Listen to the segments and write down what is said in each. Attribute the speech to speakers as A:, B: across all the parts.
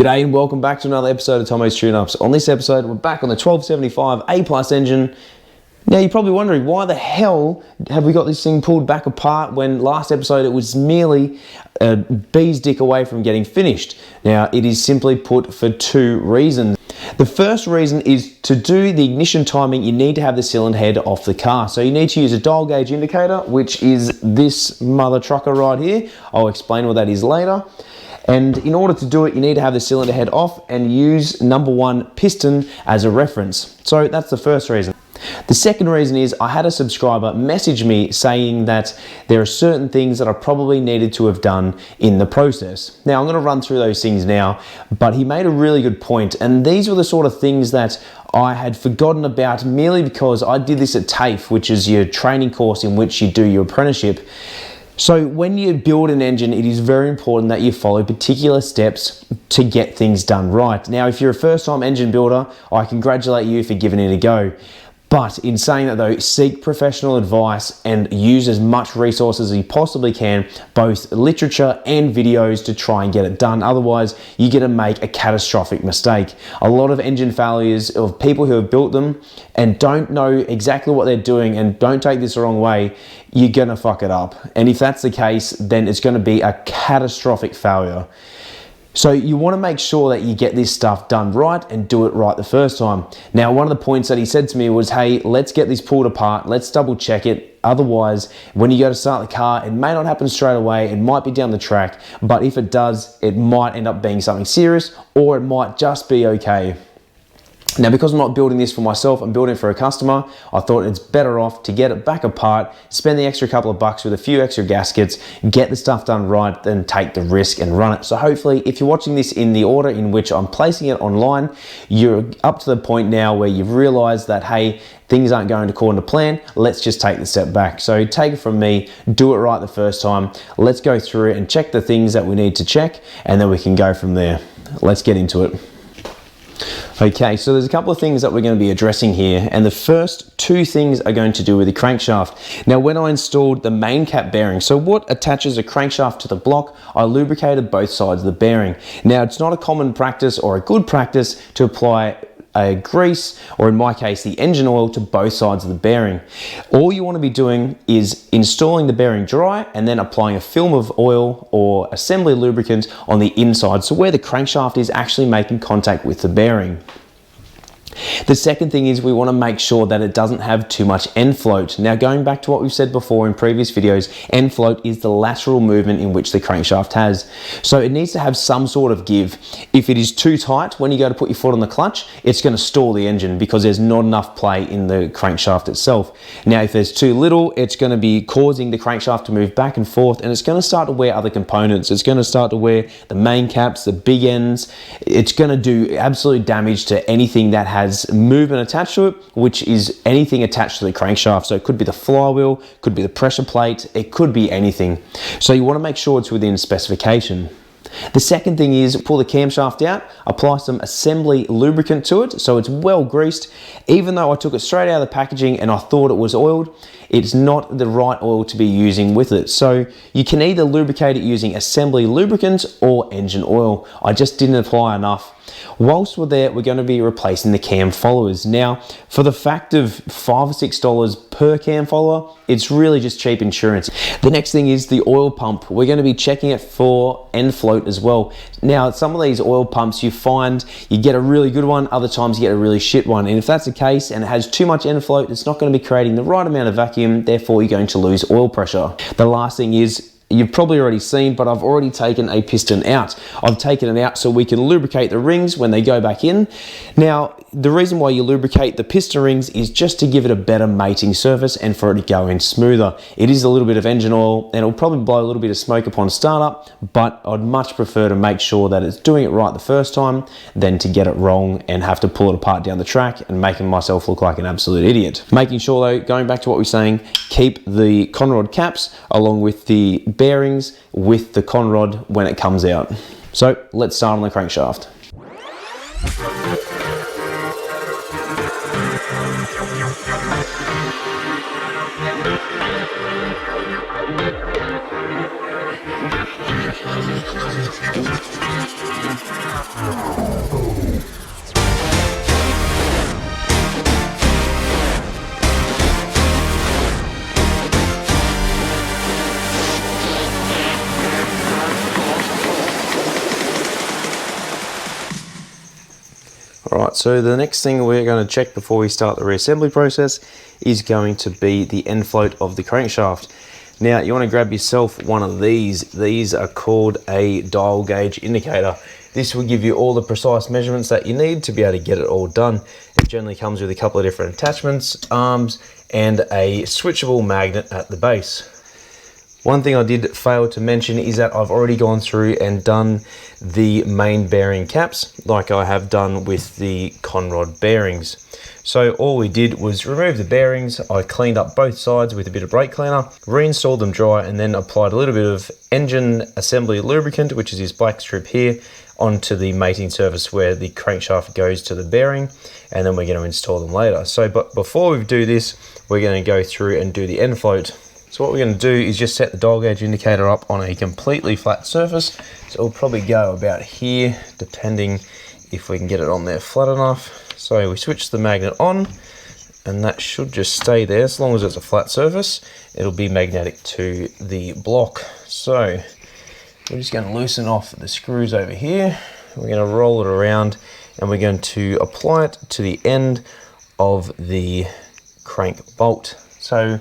A: G'day and welcome back to another episode of Tomo's Tune-Ups. On this episode, we're back on the 1275 A+ engine. Now, you're probably wondering, why the hell have we got this thing pulled back apart when last episode it was merely a bee's dick away from getting finished? Now, it is simply put for two reasons. The first reason is to do the ignition timing, you need to have the cylinder head off the car. So you need to use a dial gauge indicator, which is this mother trucker right here. I'll explain what that is later. And in order to do it, you need to have the cylinder head off and use number 1 piston as a reference. So that's the first reason. The second reason is I had a subscriber message me saying that there are certain things that I probably needed to have done in the process. Now, I'm going to run through those things now, but he made a really good point, and these were the sort of things that I had forgotten about merely because I did this at TAFE, which is your training course in which you do your apprenticeship. So when you build an engine, it is very important that you follow particular steps to get things done right. Now, if you're a first-time engine builder, I congratulate you for giving it a go. But in saying that though, seek professional advice and use as much resources as you possibly can, both literature and videos, to try and get it done. Otherwise, you're going to make a catastrophic mistake. A lot of engine failures of people who have built them and don't know exactly what they're doing, and don't take this the wrong way, you're going to fuck it up. And if that's the case, then it's going to be a catastrophic failure. So you want to make sure that you get this stuff done right and do it right the first time. Now, one of the points that he said to me was, hey, let's get this pulled apart. Let's double check it. Otherwise, when you go to start the car, it may not happen straight away. It might be down the track, but if it does, it might end up being something serious, or it might just be okay. Now, because I'm not building this for myself, I'm building it for a customer, I thought it's better off to get it back apart, spend the extra couple of bucks with a few extra gaskets, get the stuff done right, then take the risk and run it. So hopefully, if you're watching this in the order in which I'm placing it online, you're up to the point now where you've realized that, hey, things aren't going according to plan, let's just take the step back. So take it from me, do it right the first time, let's go through it and check the things that we need to check, and then we can go from there. Let's get into it. Okay, so there's a couple of things that we're going to be addressing here, and the first two things are going to do with the crankshaft. Now, when I installed the main cap bearing, so what attaches a crankshaft to the block, I lubricated both sides of the bearing. Now, it's not a common practice or a good practice to apply a grease, or in my case, the engine oil, to both sides of the bearing. All you want to be doing is installing the bearing dry and then applying a film of oil or assembly lubricant on the inside, so where the crankshaft is actually making contact with the bearing. The second thing is we want to make sure that it doesn't have too much end float. Now, going back to what we've said before in previous videos, end float is the lateral movement in which the crankshaft has. So it needs to have some sort of give. If it is too tight, when you go to put your foot on the clutch, it's going to stall the engine because there's not enough play in the crankshaft itself. Now, if there's too little, it's going to be causing the crankshaft to move back and forth, and it's going to start to wear other components. It's going to start to wear the main caps, the big ends. It's going to do absolute damage to anything that has movement attached to it, which is anything attached to the crankshaft. So it could be the flywheel, could be the pressure plate, it could be anything. So you want to make sure it's within specification. The second thing is pull the camshaft out, apply some assembly lubricant to it so it's well greased. Even though I took it straight out of the packaging and I thought it was oiled, it's not the right oil to be using with it. So you can either lubricate it using assembly lubricant or engine oil. I just didn't apply enough. Whilst we're there, we're going to be replacing the cam followers. Now, for the fact of $5 or $6 per cam follower, it's really just cheap insurance. The next thing is the oil pump. We're going to be checking it for end float as well. Now, some of these oil pumps, you find you get a really good one, other times you get a really shit one. And if that's the case and it has too much end float, it's not going to be creating the right amount of vacuum, therefore you're going to lose oil pressure. The last thing is, you've probably already seen, but I've already taken a piston out. I've taken it out so we can lubricate the rings when they go back in. Now, the reason why you lubricate the piston rings is just to give it a better mating surface and for it to go in smoother. It is a little bit of engine oil and it'll probably blow a little bit of smoke upon startup, but I'd much prefer to make sure that it's doing it right the first time than to get it wrong and have to pull it apart down the track and making myself look like an absolute idiot. Making sure though, going back to what we were saying, keep the conrod caps along with the bearings with the conrod when it comes out. So let's start on the crankshaft. so the next thing we're going to check before we start the reassembly process is going to be the end float of the crankshaft. Now you want to grab yourself one of these. These are called a dial gauge indicator. This will give you all the precise measurements that you need to be able to get it all done. It generally comes with a couple of different attachments, arms, and a switchable magnet at the base. One thing I did fail to mention is that I've already gone through and done the main bearing caps like I have done with the conrod bearings. So all we did was remove the bearings. I cleaned up both sides with a bit of brake cleaner, reinstalled them dry, and then applied a little bit of engine assembly lubricant, which is this black strip here, onto the mating surface where the crankshaft goes to the bearing, and then we're going to install them later. So but before we do this, we're going to go through and do the end float. So what we're going to do is just set the dial gauge indicator up on a completely flat surface. So it'll probably go about here, depending if we can get it on there flat enough. So we switch the magnet on, and that should just stay there. As long as it's a flat surface, it'll be magnetic to the block. So we're just going to loosen off the screws over here. We're going to roll it around, and we're going to apply it to the end of the crank bolt. So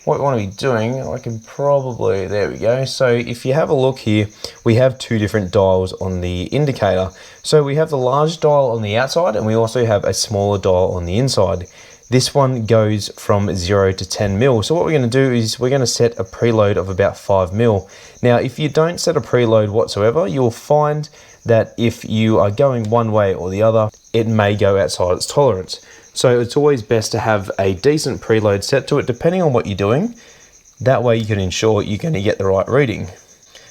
A: what we want to be doing, I can probably, there we go. So if you have a look here, we have two different dials on the indicator. So we have the large dial on the outside, and we also have a smaller dial on the inside. This one goes from 0 to 10 mil. So what we're going to do is we're going to set a preload of about 5 mil. Now, if you don't set a preload whatsoever, you'll find that if you are going one way or the other, it may go outside its tolerance. So it's always best to have a decent preload set to it, depending on what you're doing. That way you can ensure you're going to get the right reading.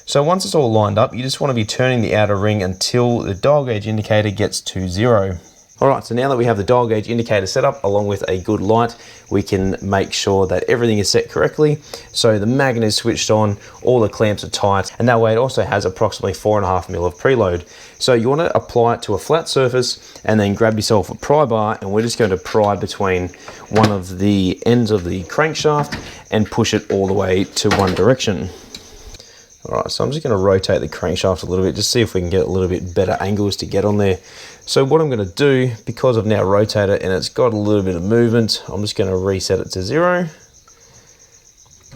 A: So once it's all lined up, you just want to be turning the outer ring until the dial gauge indicator gets to 0. Alright, so now that we have the dial gauge indicator set up along with a good light, we can make sure that everything is set correctly. So the magnet is switched on, all the clamps are tight, and that way it also has approximately 4.5 mil of preload. So you want to apply it to a flat surface and then grab yourself a pry bar, and we're just going to pry between one of the ends of the crankshaft and push it all the way to one direction. Alright, so I'm just going to rotate the crankshaft a little bit, just see if we can get a little bit better angles to get on there. So what I'm going to do, because I've now rotated it and it's got a little bit of movement, I'm just going to reset it to 0.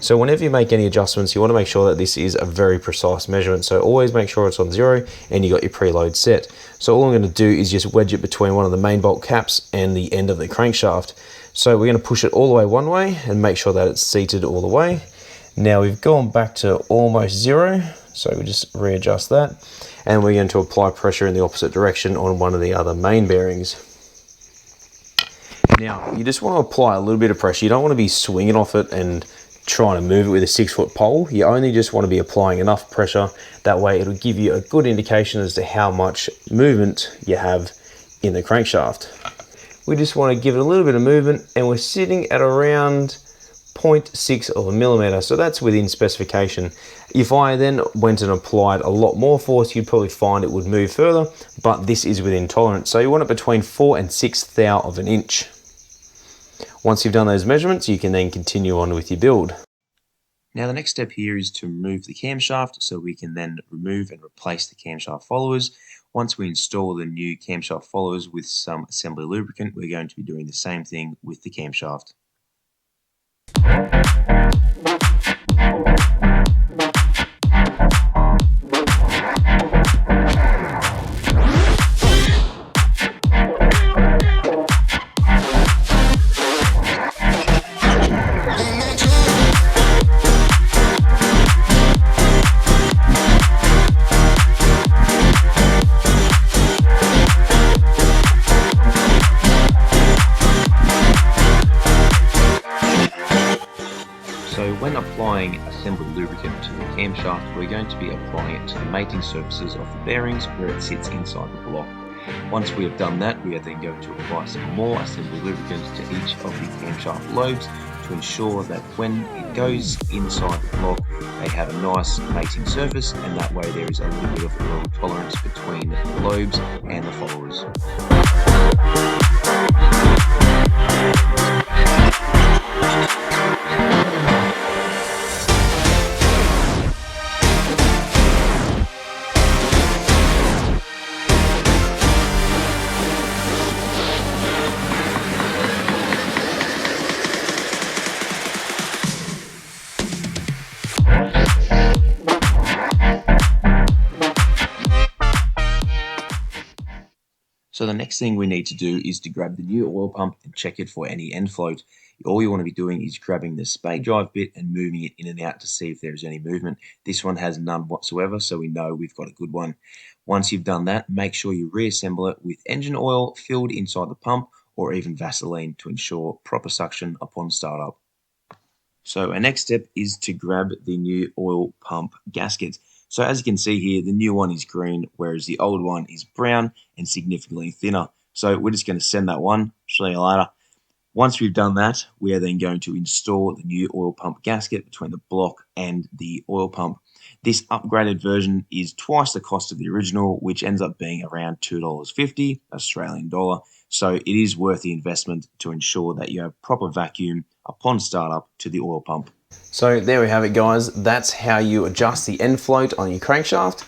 A: So whenever you make any adjustments, you want to make sure that this is a very precise measurement. So always make sure it's on 0 and you got your preload set. So all I'm going to do is just wedge it between one of the main bolt caps and the end of the crankshaft. So we're going to push it all the way one way and make sure that it's seated all the way. Now we've gone back to almost 0, so we just readjust that, and we're going to apply pressure in the opposite direction on one of the other main bearings. Now you just want to apply a little bit of pressure. You don't want to be swinging off it and trying to move it with a 6-foot pole. You only just want to be applying enough pressure. That way it'll give you a good indication as to how much movement you have in the crankshaft. We just want to give it a little bit of movement, and we're sitting at around 0.6 of a millimeter, so that's within specification. If I then went and applied a lot more force, you'd probably find it would move further, but this is within tolerance. So you want it between 4 and 6 thou of an inch. Once you've done those measurements, you can then continue on with your build. Now the next step here is to remove the camshaft, so we can then remove and replace the camshaft followers. Once we install the new camshaft followers with some assembly lubricant, we're going to be doing the same thing with the camshaft. When applying assembly lubricant to the camshaft, we're going to be applying it to the mating surfaces of the bearings where it sits inside the block. Once we have done that, we are then going to apply some more assembly lubricant to each of the camshaft lobes to ensure that when it goes inside the block, they have a nice mating surface, and that way there is a little bit of oil tolerance between the lobes and the followers. next thing we need to do is to grab the new oil pump and check it for any end float. All you want to be doing is grabbing the spade drive bit and moving it in and out to see if there's any movement. This one has none whatsoever, so we know we've got a good one. Once you've done that, make sure you reassemble it with engine oil filled inside the pump or even Vaseline to ensure proper suction upon startup. So our next step is to grab the new oil pump gasket. So as you can see here, the new one is green, whereas the old one is brown and significantly thinner. So we're just going to send that one. See you later. Once we've done that, we are then going to install the new oil pump gasket between the block and the oil pump. This upgraded version is twice the cost of the original, which ends up being around $2.50 Australian dollar. So it is worth the investment to ensure that you have proper vacuum upon startup to the oil pump. So there we have it, guys. That's how you adjust the end float on your crankshaft.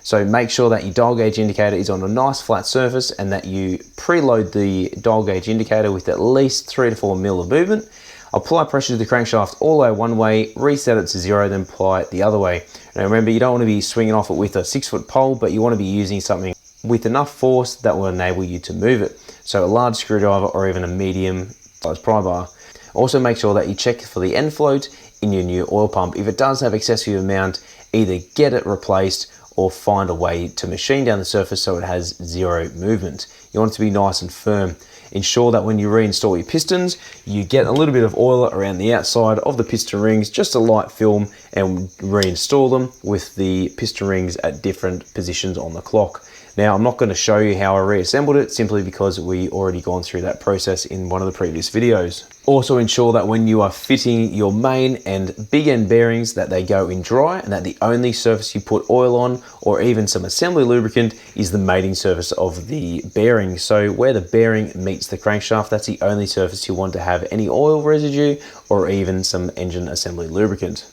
A: So make sure that your dial gauge indicator is on a nice flat surface and that you preload the dial gauge indicator with at least 3 to 4 mil of movement. Apply pressure to the crankshaft all the way one way, reset it to 0, then apply it the other way. Now remember, you don't want to be swinging off it with a 6-foot pole, but you want to be using something with enough force that will enable you to move it. So a large screwdriver or even a medium size pry bar. Also make sure that you check for the end float in your new oil pump. If it does have excessive amount, either get it replaced or find a way to machine down the surface so it has 0 movement. You want it to be nice and firm. Ensure that when you reinstall your pistons, you get a little bit of oil around the outside of the piston rings, just a light film, and reinstall them with the piston rings at different positions on the clock. Now, I'm not going to show you how I reassembled it simply because we already gone through that process in one of the previous videos. Also ensure that when you are fitting your main and big end bearings that they go in dry and that the only surface you put oil on or even some assembly lubricant is the mating surface of the bearing. So where the bearing meets the crankshaft, that's the only surface you want to have any oil residue or even some engine assembly lubricant.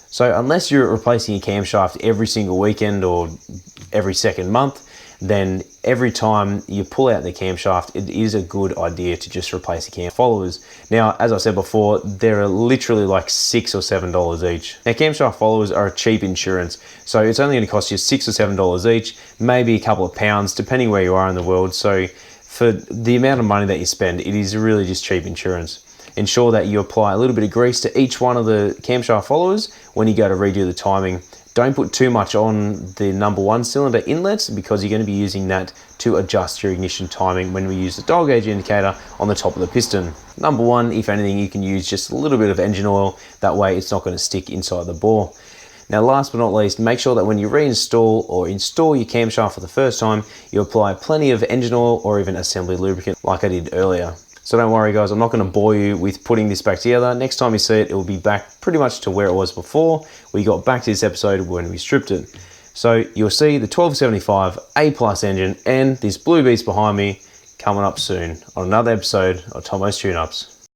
A: So unless you're replacing your camshaft every single weekend or every second month, then every time you pull out the camshaft, it is a good idea to just replace the cam followers. Now, as I said before, they're literally like $6 or $7 each. Now, camshaft followers are a cheap insurance, so it's only going to cost you $6 or $7 each, maybe a couple of pounds, depending where you are in the world. So for the amount of money that you spend, it is really just cheap insurance. Ensure that you apply a little bit of grease to each one of the camshaft followers when you go to redo the timing. Don't put too much on the number 1 cylinder inlets because you're going to be using that to adjust your ignition timing when we use the dial gauge indicator on the top of the piston. Number 1, if anything, you can use just a little bit of engine oil. That way it's not going to stick inside the bore. Now, last but not least, make sure that when you reinstall or install your camshaft for the first time, you apply plenty of engine oil or even assembly lubricant like I did earlier. So don't worry, guys, I'm not going to bore you with putting this back together. Next time you see it, it will be back pretty much to where it was before we got back to this episode when we stripped it. So you'll see the 1275 A+ engine and this blue beast behind me coming up soon on another episode of Tomo's Tune-Ups.